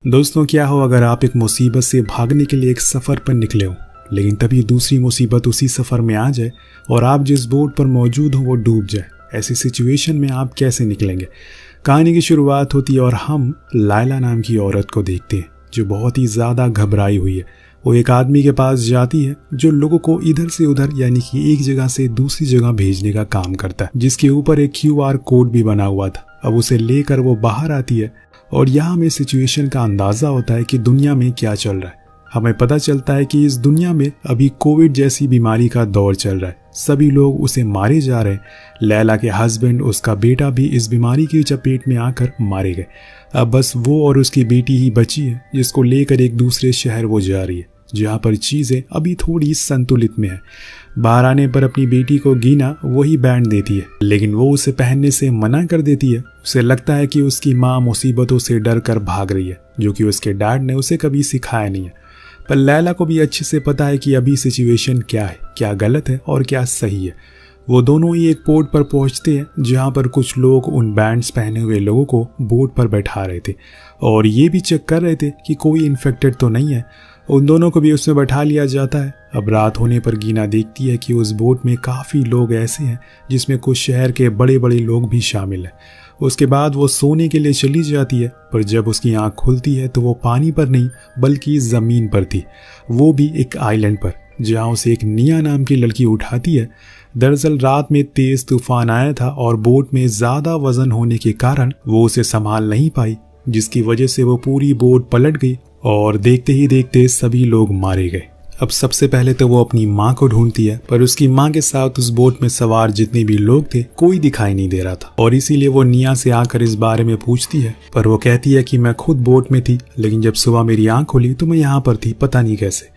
दोस्तों, क्या हो अगर आप एक मुसीबत से भागने के लिए एक सफ़र पर निकले हो, लेकिन तभी दूसरी मुसीबत उसी सफ़र में आ जाए और आप जिस बोट पर मौजूद हो वो डूब जाए। ऐसी सिचुएशन में आप कैसे निकलेंगे? कहानी की शुरुआत होती है और हम लायला नाम की औरत को देखते हैं जो बहुत ही ज़्यादा घबराई हुई है। वो एक आदमी के पास जाती है जो लोगों को इधर से उधर यानी कि एक जगह से दूसरी जगह भेजने का काम करता है, जिसके ऊपर एक QR कोड भी बना हुआ था। अब उसे लेकर वो बाहर आती है और यहाँ हमें सिचुएशन का अंदाज़ा होता है कि दुनिया में क्या चल रहा है। हमें पता चलता है कि इस दुनिया में अभी कोविड जैसी बीमारी का दौर चल रहा है। सभी लोग उसे मारे जा रहे हैं। लैला के हस्बैंड, उसका बेटा भी इस बीमारी की चपेट में आकर मारे गए। अब बस वो और उसकी बेटी ही बची है जिसको लेकर एक दूसरे शहर वो जा रही है जहाँ पर चीज़ें अभी थोड़ी संतुलित में है। बाहर आने पर अपनी बेटी को गीना वही बैंड देती है, लेकिन वो उसे पहनने से मना कर देती है। उसे लगता है कि उसकी माँ मुसीबतों से डर कर भाग रही है, जो कि उसके डैड ने उसे कभी सिखाया नहीं है। पर लैला को भी अच्छे से पता है कि अभी सिचुएशन क्या है, क्या गलत है और क्या सही है। वो दोनों ही एक पोर्ट पर पहुंचते हैं जहां पर कुछ लोग उन बैंड्स पहने हुए लोगों को बोट पर बैठा रहे थे और ये भी चेक कर रहे थे कि कोई इन्फेक्टेड तो नहीं है। उन दोनों को भी उसमें बैठा लिया जाता है। अब रात होने पर गीना देखती है कि उस बोट में काफ़ी लोग ऐसे हैं जिसमें कुछ शहर के बड़े बड़े लोग भी शामिल हैं। उसके बाद वो सोने के लिए चली जाती है, पर जब उसकी आंख खुलती है तो वो पानी पर नहीं बल्कि ज़मीन पर थी, वो भी एक आइलैंड पर, जहाँ उसे एक निया नाम की लड़की उठाती है। दरअसल रात में तेज़ तूफान आया था और बोट में ज़्यादा वजन होने के कारण वो उसे संभाल नहीं पाई, जिसकी वजह से वो पूरी बोट पलट गई और देखते ही देखते सभी लोग मारे गए। अब सबसे पहले तो वो अपनी माँ को ढूंढती है, पर उसकी माँ के साथ उस बोट में सवार जितने भी लोग थे कोई दिखाई नहीं दे रहा था और इसीलिए वो निया से आकर इस बारे में पूछती है। पर वो कहती है कि मैं खुद बोट में थी, लेकिन जब सुबह मेरी आँख खुली तो मैं यहाँ पर थी, पता नहीं कैसे।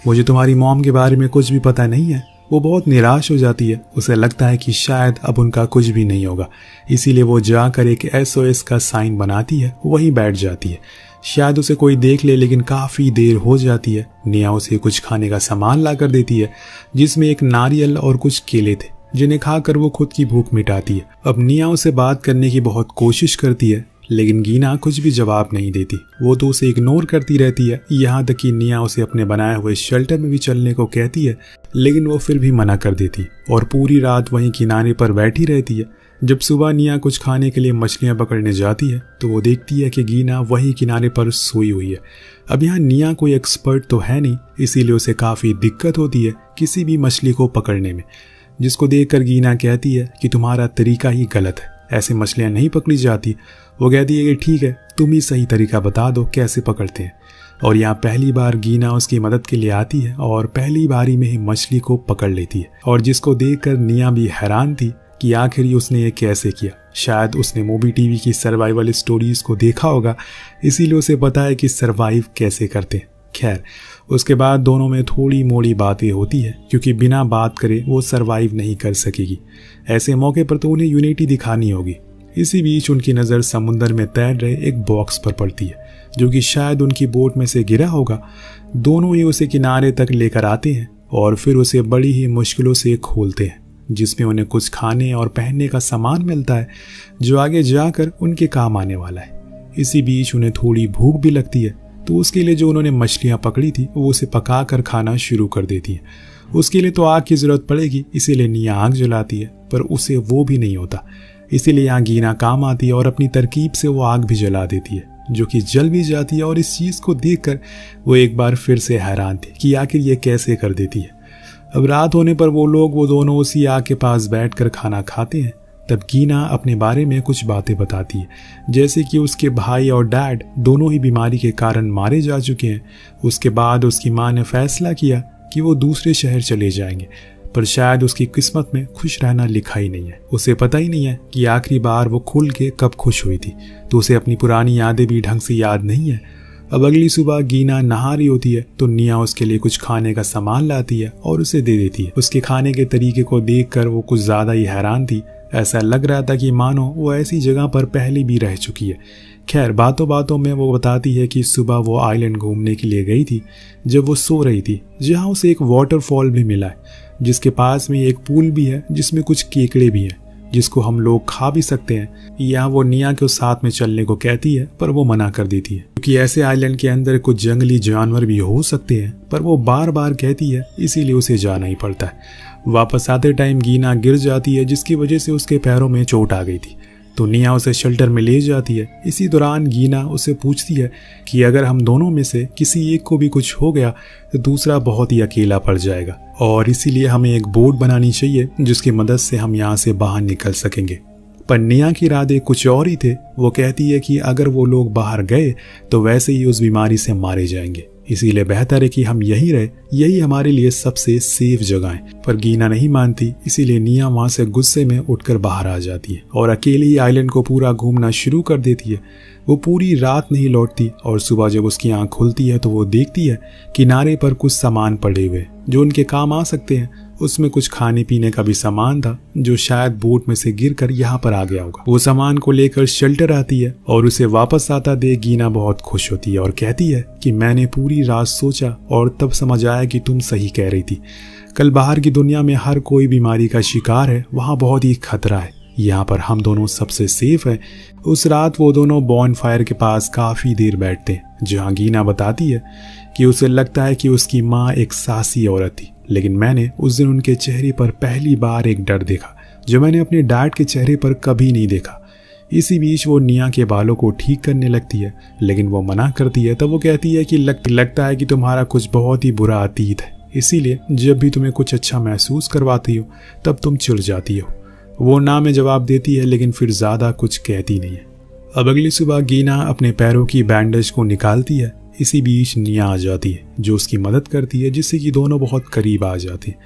मुझे तुम्हारी मॉम के बारे में कुछ भी पता नहीं है। वो बहुत निराश हो जाती है। उसे लगता है कि शायद अब उनका कुछ भी नहीं होगा, इसीलिए वो जाकर एक SOS का साइन बनाती है, वहीं बैठ जाती है। शायद उसे कोई देख ले, लेकिन काफ़ी देर हो जाती है। निया उसे कुछ खाने का सामान ला कर देती है, जिसमें एक नारियल और कुछ केले थे, जिन्हें खाकर वो खुद की भूख मिटाती है। अब निया उसे बात करने की बहुत कोशिश करती है, लेकिन गीना कुछ भी जवाब नहीं देती। वो तो उसे इग्नोर करती रहती है, यहाँ तक कि निया उसे अपने बनाए हुए शेल्टर में भी चलने को कहती है, लेकिन वो फिर भी मना कर देती और पूरी रात वहीं किनारे पर बैठी रहती है। जब सुबह निया कुछ खाने के लिए मछलियाँ पकड़ने जाती है तो वो देखती है कि गीना वहीं किनारे पर सोई हुई है। अब यहाँ निया कोई एक्सपर्ट तो है नहीं, इसीलिए उसे काफ़ी दिक्कत होती है किसी भी मछली को पकड़ने में, जिसको देखकर गीना कहती है कि तुम्हारा तरीका ही गलत है, ऐसे मछलियाँ नहीं पकड़ी जाती। वो कहती है कि ठीक है, तुम ही सही तरीका बता दो कैसे पकड़ते हैं। और यहाँ पहली बार गीना उसकी मदद के लिए आती है और पहली बारी में ही मछली को पकड़ लेती है, और जिसको देखकर निया भी हैरान थी कि आखिर उसने ये कैसे किया। शायद उसने मूवी TV की सर्वाइवल स्टोरीज को देखा होगा, इसीलिए उसे पता है कि सर्वाइव कैसे करते हैं। खैर, उसके बाद दोनों में थोड़ी मोड़ी बातें होती है, क्योंकि बिना बात करे वो सर्वाइव नहीं कर सकेगी। ऐसे मौके पर तो उन्हें यूनिटी दिखानी होगी। इसी बीच उनकी नज़र समुंदर में तैर रहे एक बॉक्स पर पड़ती है, जो कि शायद उनकी बोट में से गिरा होगा। दोनों ही उसे किनारे तक लेकर आते हैं और फिर उसे बड़ी ही मुश्किलों से खोलते हैं, जिसमें उन्हें कुछ खाने और पहनने का सामान मिलता है जो आगे जाकर उनके काम आने वाला है। इसी बीच उन्हें थोड़ी भूख भी लगती है, तो उसके लिए जो उन्होंने मछलियाँ पकड़ी थी वो उसे पका कर खाना शुरू कर देती है। उसके लिए तो आग की ज़रूरत पड़ेगी, इसीलिए निया आग जलाती है, पर उसे वो भी नहीं होता। इसीलिए यहाँ गीना काम आती है और अपनी तरकीब से वो आग भी जला देती है, जो कि जल भी जाती है। और इस चीज़ को देखकर वो एक बार फिर से हैरान थी कि आखिर ये कैसे कर देती है। अब रात होने पर वो दोनों उसी आग के पास बैठकर खाना खाते हैं। तब गीना अपने बारे में कुछ बातें बताती है, जैसे कि उसके भाई और डैड दोनों ही बीमारी के कारण मारे जा चुके हैं। उसके बाद उसकी माँ ने फैसला किया कि वो दूसरे शहर चले जाएंगे, पर शायद उसकी किस्मत में खुश रहना लिखा ही नहीं है। उसे पता ही नहीं है कि आखिरी बार वो खुल के कब खुश हुई थी, तो उसे अपनी पुरानी यादें भी ढंग से याद नहीं है। अब अगली सुबह गीना नहा रही होती है तो निया उसके लिए कुछ खाने का सामान लाती है और उसे दे देती है। उसके खाने के तरीके को देखकर वो कुछ ज़्यादा ही हैरान थी। ऐसा लग रहा था कि मानो वो ऐसी जगह पर पहले भी रह चुकी है। खैर, बातों बातों में वो बताती है कि सुबह वो आइलैंड घूमने के लिए गई थी जब वो सो रही थी, जहाँ उसे एक वाटरफॉल भी मिला है, जिसके पास में एक पूल भी है जिसमें कुछ केकड़े भी हैं, जिसको हम लोग खा भी सकते हैं। यहाँ वो निया को साथ में चलने को कहती है, पर वो मना कर देती है क्योंकि ऐसे आइलैंड के अंदर कुछ जंगली जानवर भी हो सकते हैं, पर वो बार बार कहती है, इसीलिए उसे जाना ही पड़ता है। वापस आते टाइम गीना गिर जाती है, जिसकी वजह से उसके पैरों में चोट आ गई थी। तो निया उसे शेल्टर में ले जाती है। इसी दौरान गीना उसे पूछती है कि अगर हम दोनों में से किसी एक को भी कुछ हो गया तो दूसरा बहुत ही अकेला पड़ जाएगा, और इसीलिए हमें एक बोट बनानी चाहिए जिसकी मदद से हम यहाँ से बाहर निकल सकेंगे। पर निया की इरादे कुछ और ही थे। वो कहती है कि अगर वो लोग बाहर गए तो वैसे ही उस बीमारी से मारे जाएंगे, इसीलिए बेहतर है कि हम यहीं रहे, यही हमारे लिए सबसे सेफ जगह है। पर गीना नहीं मानती, इसीलिए निया वहां से गुस्से में उठकर बाहर आ जाती है और अकेले ही आइलैंड को पूरा घूमना शुरू कर देती है। वो पूरी रात नहीं लौटती और सुबह जब उसकी आंख खुलती है तो वो देखती है किनारे पर कुछ सामान पड़े हुए जो उनके काम आ सकते हैं। उसमें कुछ खाने पीने का भी सामान था जो शायद बोट में से गिरकर यहाँ पर आ गया होगा। वो सामान को लेकर शेल्टर आती है और उसे वापस आता देख गीना बहुत खुश होती है और कहती है कि मैंने पूरी रात सोचा और तब समझ आया कि तुम सही कह रही थी। कल बाहर की दुनिया में हर कोई बीमारी का शिकार है, वहाँ बहुत ही खतरा है, यहाँ पर हम दोनों सबसे सेफ है। उस रात वो दोनों बॉन फायर के पास काफी देर बैठते हैं, जहाँ गीना बताती है कि उसे लगता है कि उसकी माँ एक साहसी औरत थी, लेकिन मैंने उस दिन उनके चेहरे पर पहली बार एक डर देखा जो मैंने अपने डैड के चेहरे पर कभी नहीं देखा। इसी बीच वो निया के बालों को ठीक करने लगती है, लेकिन वो मना करती है। तब वो कहती है कि लगता है कि तुम्हारा कुछ बहुत ही बुरा अतीत है, इसीलिए जब भी तुम्हें कुछ अच्छा महसूस करवाती हो तब तुम चिढ़ जाती हो। वो ना में जवाब देती है, लेकिन फिर ज्यादा कुछ कहती नहीं है। अब अगली सुबह गीना अपने पैरों की बैंडेज को निकालती है। इसी बीच निया आ जाती है जो उसकी मदद करती है, जिससे कि दोनों बहुत करीब आ जाते हैं।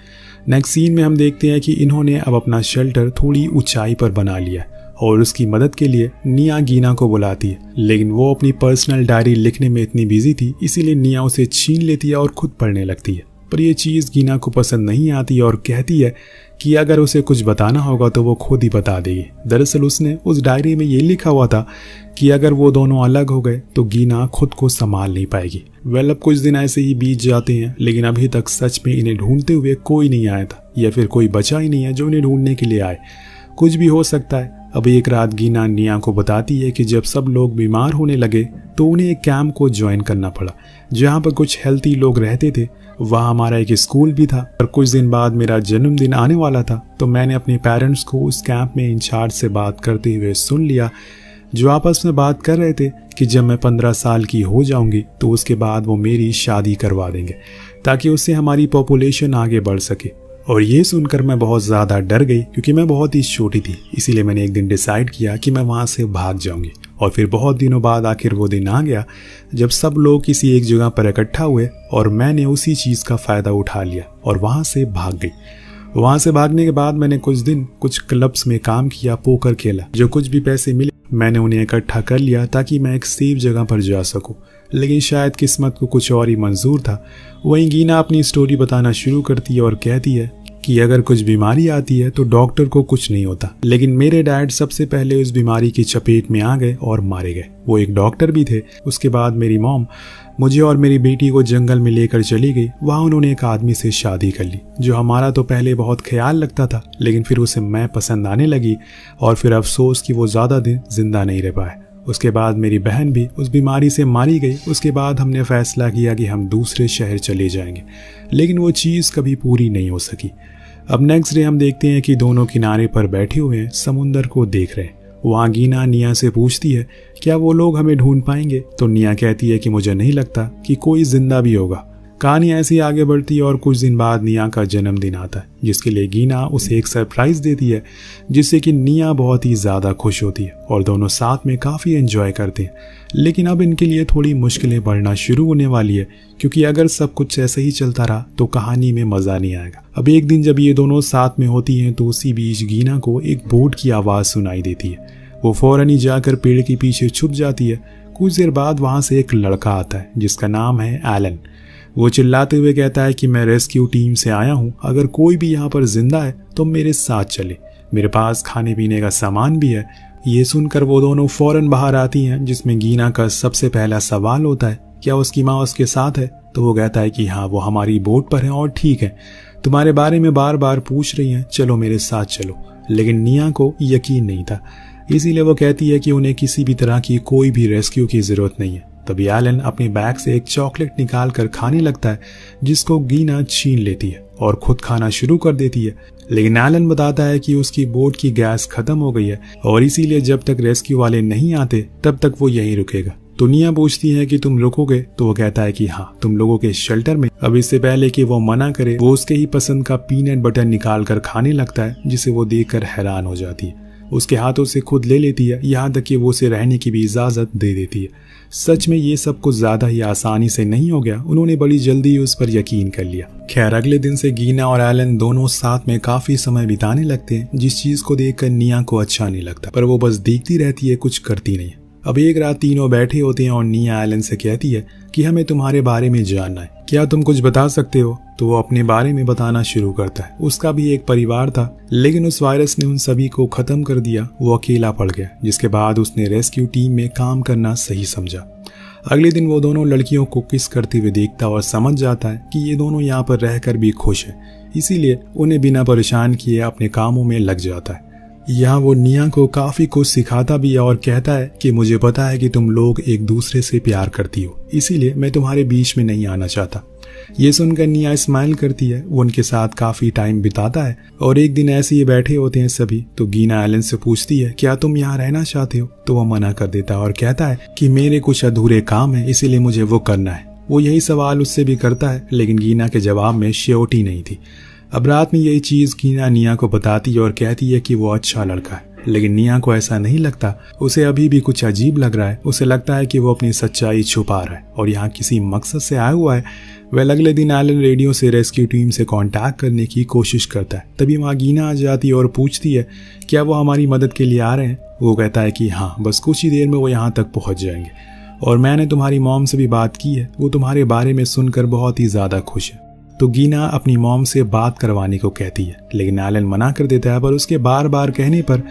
नेक्स्ट सीन में हम देखते हैं कि इन्होंने अब अपना शेल्टर थोड़ी ऊंचाई पर बना लिया और उसकी मदद के लिए निया गीना को बुलाती है, लेकिन वो अपनी पर्सनल डायरी लिखने में इतनी बिजी थी, इसीलिए निया उसे छीन लेती है और खुद पढ़ने लगती है। पर यह चीज़ गीना को पसंद नहीं आती और कहती है कि अगर उसे कुछ बताना होगा तो वो खुद ही बता देगी। दरअसल उसने उस डायरी में ये लिखा हुआ था कि अगर वो दोनों अलग हो गए तो गीना खुद को संभाल नहीं पाएगी। अब कुछ दिन ऐसे ही बीत जाते हैं, लेकिन अभी तक सच में इन्हें ढूंढते हुए कोई नहीं आया था, या फिर कोई बचा ही नहीं है जो इन्हें ढूंढने के लिए आए। कुछ भी हो सकता है। अब एक रात गीना निया को बताती है कि जब सब लोग बीमार होने लगे तो उन्हें एक कैंप को ज्वाइन करना पड़ा जहाँ पर कुछ हेल्थी लोग रहते थे। वहाँ हमारा एक स्कूल भी था। और कुछ दिन बाद मेरा जन्मदिन आने वाला था, तो मैंने अपने पेरेंट्स को उस कैंप में इंचार्ज से बात करते हुए सुन लिया, जो आपस में बात कर रहे थे कि जब मैं 15 साल की हो जाऊंगी तो उसके बाद वो मेरी शादी करवा देंगे ताकि उससे हमारी पॉपुलेशन आगे बढ़ सके। और ये सुनकर मैं बहुत ज़्यादा डर गई क्योंकि मैं बहुत ही छोटी थी। इसीलिए मैंने एक दिन डिसाइड किया कि मैं वहाँ से भाग जाऊंगी। और फिर बहुत दिनों बाद आखिर वो दिन आ गया जब सब लोग किसी एक जगह पर इकट्ठा हुए और मैंने उसी चीज़ का फ़ायदा उठा लिया और वहाँ से भाग गई। वहाँ से भागने के बाद मैंने कुछ दिन कुछ क्लब्स में काम किया, पोकर खेला। जो कुछ भी पैसे मिले मैंने उन्हें इकट्ठा कर लिया ताकि मैं एक सेफ जगह पर जा सकूं। लेकिन शायद किस्मत को कुछ और ही मंजूर था। वहीं गीना अपनी स्टोरी बताना शुरू करती है और कहती है कि अगर कुछ बीमारी आती है तो डॉक्टर को कुछ नहीं होता, लेकिन मेरे डैड सबसे पहले उस बीमारी की चपेट में आ गए और मारे गए। वो एक डॉक्टर भी थे। उसके बाद मेरी मॉम मुझे और मेरी बेटी को जंगल में लेकर चली गई। वहाँ उन्होंने एक आदमी से शादी कर ली जो हमारा तो पहले बहुत ख्याल लगता था, लेकिन फिर उसे मैं पसंद आने लगी और फिर अफसोस कि वो ज़्यादा दिन जिंदा नहीं रह पाए। उसके बाद मेरी बहन भी उस बीमारी से मारी गई। उसके बाद हमने फैसला किया कि हम दूसरे शहर चले जाएंगे, लेकिन वो चीज़ कभी पूरी नहीं हो सकी। अब नेक्स्ट डे हम देखते हैं कि दोनों किनारे पर बैठे हुए हैं, समुंदर को देख रहे हैं। वहाँ गीना निया से पूछती है क्या वो लोग हमें ढूंढ पाएंगे, तो निया कहती है कि मुझे नहीं लगता कि कोई जिंदा भी होगा। कहानी ऐसी आगे बढ़ती है और कुछ दिन बाद निया का जन्मदिन आता है, जिसके लिए गीना उसे एक सरप्राइज देती है, जिससे कि निया बहुत ही ज़्यादा खुश होती है और दोनों साथ में काफ़ी एंजॉय करते हैं। लेकिन अब इनके लिए थोड़ी मुश्किलें बढ़ना शुरू होने वाली है, क्योंकि अगर सब कुछ ऐसे ही चलता रहा तो कहानी में मज़ा नहीं आएगा। अब एक दिन जब ये दोनों साथ में होती हैं तो उसी बीच गीना को एक बोट की आवाज़ सुनाई देती है। वो फौरन ही जाकर पेड़ के पीछे छुप जाती है। कुछ देर बाद वहाँ से एक लड़का आता है जिसका नाम है एलन। वो चिल्लाते हुए कहता है कि मैं रेस्क्यू टीम से आया हूँ, अगर कोई भी यहाँ पर जिंदा है तो मेरे साथ चले, मेरे पास खाने पीने का सामान भी है। ये सुनकर वो दोनों फौरन बाहर आती हैं, जिसमें गीना का सबसे पहला सवाल होता है क्या उसकी माँ उसके साथ है। तो वो कहता है कि हाँ, वो हमारी बोट पर है और ठीक है, तुम्हारे बारे में बार बार पूछ रही हैं, चलो मेरे साथ चलो। लेकिन निया को यकीन नहीं था। इसीलिए वो कहती है कि उन्हें किसी भी तरह की कोई भी रेस्क्यू की जरूरत नहीं है। तभी एलन अपने बैग से एक चॉकलेट निकाल कर खाने लगता है, जिसको गीना छीन लेती है और खुद खाना शुरू कर देती है। लेकिन एलन बताता है कि उसकी बोट की गैस खत्म हो गई है और इसीलिए जब तक रेस्क्यू वाले नहीं आते तब तक वो यहीं रुकेगा। तो निया पूछती है कि तुम रुकोगे, तो वो कहता है कि हाँ, तुम लोगों के शेल्टर में। अब इससे पहले कि वो मना करे, वो उसके ही पसंद का पीनट बटर निकाल कर खाने लगता है, जिसे वो देखकर हैरान हो जाती है। उसके हाथों से खुद ले लेती है, यहाँ तक कि वो उसे रहने की भी इजाजत दे देती है। सच में ये सब कुछ ज्यादा ही आसानी से नहीं हो गया, उन्होंने बड़ी जल्दी उस पर यकीन कर लिया। खैर, अगले दिन से गीना और एलन दोनों साथ में काफी समय बिताने लगते हैं, जिस चीज को देखकर निया को अच्छा नहीं लगता, पर वो बस देखती रहती है, कुछ करती नहीं। अब एक रात तीनों बैठे होते हैं और निया एलन से कहती है कि हमें तुम्हारे बारे में जानना है, क्या तुम कुछ बता सकते हो? तो वो अपने बारे में बताना शुरू करता है। उसका भी एक परिवार था, लेकिन उस वायरस ने उन सभी को खत्म कर दिया। वो अकेला पड़ गया, जिसके बाद उसने रेस्क्यू टीम में काम करना सही समझा। अगले दिन वो दोनों लड़कियों को किस करते हुए देखता और समझ जाता है कि ये दोनों यहाँ पर रहकर भी खुश है, इसीलिए उन्हें बिना परेशान किए अपने कामों में लग जाता है। यहाँ वो निया को काफी कुछ सिखाता भी है और कहता है कि मुझे पता है कि तुम लोग एक दूसरे से प्यार करती हो, इसीलिए मैं तुम्हारे बीच में नहीं आना चाहता। ये सुनकर निया स्माइल करती है। वो उनके साथ काफी टाइम बिताता है और एक दिन ऐसे ही बैठे होते हैं सभी, तो गीना एलन से पूछती है क्या तुम यहाँ रहना चाहते हो? तो वो मना कर देता है और कहता है कि मेरे कुछ अधूरे काम है, इसीलिए मुझे वो करना है। वो यही सवाल उससे भी करता है, लेकिन गीना के जवाब में श्योरिटी नहीं थी। अब रात में यही चीज गीना निया को बताती है और कहती है कि वो अच्छा लड़का है, लेकिन निया को ऐसा नहीं लगता। उसे अभी भी कुछ अजीब लग रहा है। उसे लगता है कि वो अपनी सच्चाई छुपा रहा है और यहाँ किसी मकसद से आया हुआ है। वह अगले दिन एलन रेडियो से रेस्क्यू टीम से कांटेक्ट करने की कोशिश करता है। तभी वहाँ गीना आ जाती है और पूछती है क्या वो हमारी मदद के लिए आ रहे हैं? वो कहता है कि हाँ, बस कुछ ही देर में वो यहाँ तक पहुँच जाएंगे और मैंने तुम्हारी मॉम से भी बात की है, वो तुम्हारे बारे में सुनकर बहुत ही ज्यादा खुश है। तो गीना अपनी मॉम से बात करवाने को कहती है, लेकिन एलन मना कर देता है। पर उसके बार बार कहने पर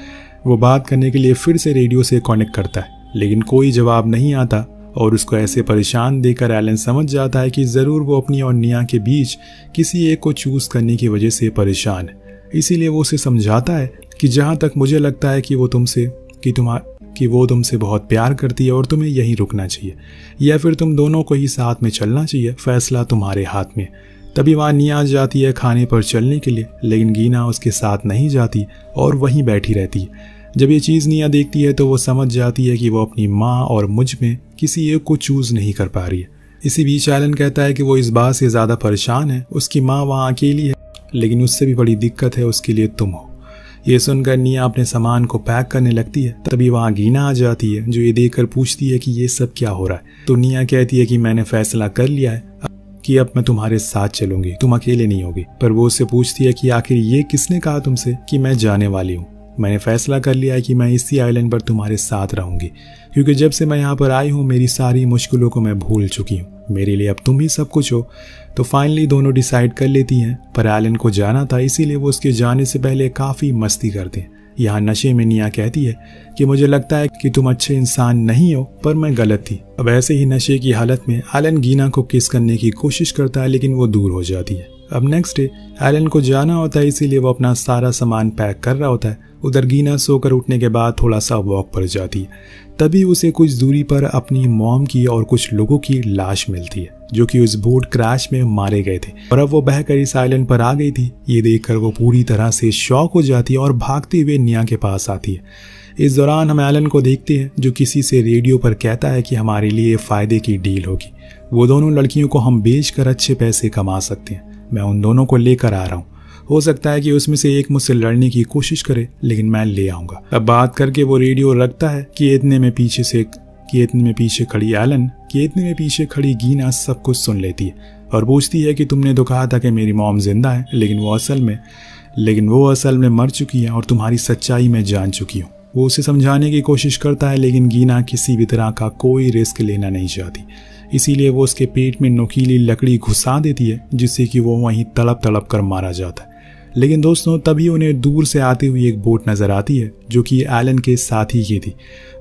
वो बात करने के लिए फिर से रेडियो से कनेक्ट करता है, लेकिन कोई जवाब नहीं आता और उसको ऐसे परेशान देखकर एलन समझ जाता है कि जरूर वो अपनी और निया के बीच किसी एक को चूज करने की वजह से परेशान है। इसीलिए वो उसे समझाता है कि जहां तक मुझे लगता है कि वो तुमसे बहुत प्यार करती है और तुम्हें यहीं रुकना चाहिए, या फिर तुम दोनों को ही साथ में चलना चाहिए, फैसला तुम्हारे हाथ में। तभी वहाँ निया जाती है खाने पर चलने के लिए, लेकिन गीना उसके साथ नहीं जाती और वहीं बैठी रहती है। जब ये चीज़ निया देखती है तो वो समझ जाती है कि वो अपनी माँ और मुझ में किसी एक को चूज नहीं कर पा रही है। इसी बीच एलन कहता है कि वो इस बात से ज़्यादा परेशान है, उसकी माँ वहाँ अकेली है, लेकिन उससे भी बड़ी दिक्कत है उसके लिए तुम हो। ये सुनकर निया अपने सामान को पैक करने लगती है। तभी वहाँ गीना आ जाती है, जो ये देखकर पूछती है कि ये सब क्या हो रहा है। तो निया कहती है कि मैंने फैसला कर लिया है कि अब मैं तुम्हारे साथ चलूंगी, तुम अकेले नहीं होगी। पर वो उससे पूछती है कि आखिर ये किसने कहा तुमसे कि मैं जाने वाली हूँ? मैंने फैसला कर लिया है कि मैं इसी आइलैंड पर तुम्हारे साथ रहूंगी, क्योंकि जब से मैं यहाँ पर आई हूँ मेरी सारी मुश्किलों को मैं भूल चुकी हूँ। मेरे लिए अब तुम ही सब कुछ हो। तो फाइनली दोनों डिसाइड कर लेती हैं। पर एलन को जाना था, इसीलिए वो उसके जाने से पहले काफ़ी मस्ती करते हैं। यहाँ नशे में निया कहती है कि मुझे लगता है कि तुम अच्छे इंसान नहीं हो, पर मैं गलत थी। अब ऐसे ही नशे की हालत में एलन गीना को किस करने की कोशिश करता है, लेकिन वो दूर हो जाती है। अब नेक्स्ट डे एलन को जाना होता है, इसीलिए वो अपना सारा सामान पैक कर रहा होता है। उधर गीना सोकर उठने के बाद थोड़ा सा वॉक पर जाती है। तभी उसे कुछ दूरी पर अपनी मॉम की और कुछ लोगों की लाश मिलती है, जो कि उस बोट क्रैश में मारे गए थे और अब वो बहकर इस आइलैंड पर आ गई थी। ये देखकर वो पूरी तरह से शॉक हो जाती है और भागते हुए निया के पास आती है। इस दौरान हम एलन को देखते हैं, जो किसी से रेडियो पर कहता है कि हमारे लिए फ़ायदे की डील होगी। वो दोनों लड़कियों को हम बेचकर अच्छे पैसे कमा सकते हैं। मैं उन दोनों को लेकर आ रहा हूँ। हो सकता है कि उसमें से एक मुझसे लड़ने की कोशिश करे, लेकिन मैं ले आऊँगा। अब बात करके वो रेडियो रखता है कि इतने में पीछे खड़ी गीना सब कुछ सुन लेती है और पूछती है कि तुमने तो कहा था कि मेरी मॉम जिंदा है, लेकिन वो असल में मर चुकी है और तुम्हारी सच्चाई मैं जान चुकी हूँ। वो उसे समझाने की कोशिश करता है, लेकिन गीना किसी भी तरह का कोई रिस्क लेना नहीं चाहती। इसीलिए वो उसके पेट में नुकीली लकड़ी घुसा देती है, जिससे कि वो वहीं तड़प तड़प कर मारा जाता है। लेकिन दोस्तों, तभी उन्हें दूर से आती हुई एक बोट नजर आती है, जो कि एलन के साथी की थी,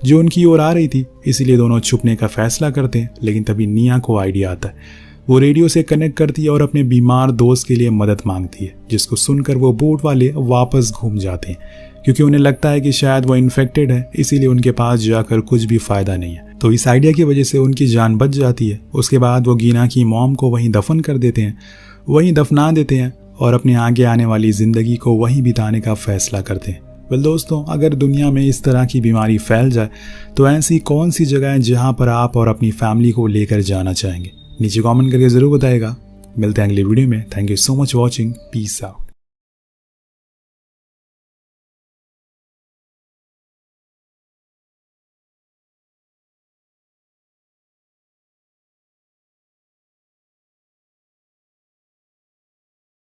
जो उनकी ओर आ रही थी। इसीलिए दोनों छुपने का फैसला करते हैं, लेकिन तभी निया को आइडिया आता है। वो रेडियो से कनेक्ट करती है और अपने बीमार दोस्त के लिए मदद मांगती है, जिसको सुनकर वो बोट वाले वापस घूम जाते हैं, क्योंकि उन्हें लगता है कि शायद वो इन्फेक्टेड है, इसीलिए उनके पास जाकर कुछ भी फायदा नहीं है। तो इस आइडिया की वजह से उनकी जान बच जाती है। उसके बाद वो गीना की मॉम को वहीं दफन कर देते हैं, वहीं दफना देते हैं और अपने आगे आने वाली जिंदगी को वहीं बिताने का फैसला करते हैं। वेल दोस्तों, अगर दुनिया में इस तरह की बीमारी फैल जाए तो ऐसी कौन सी जगह है जहां पर आप और अपनी फैमिली को लेकर जाना चाहेंगे? नीचे कमेंट करके जरूर बताइएगा। मिलते हैं अगली वीडियो में। Thank you so much watching. Peace out.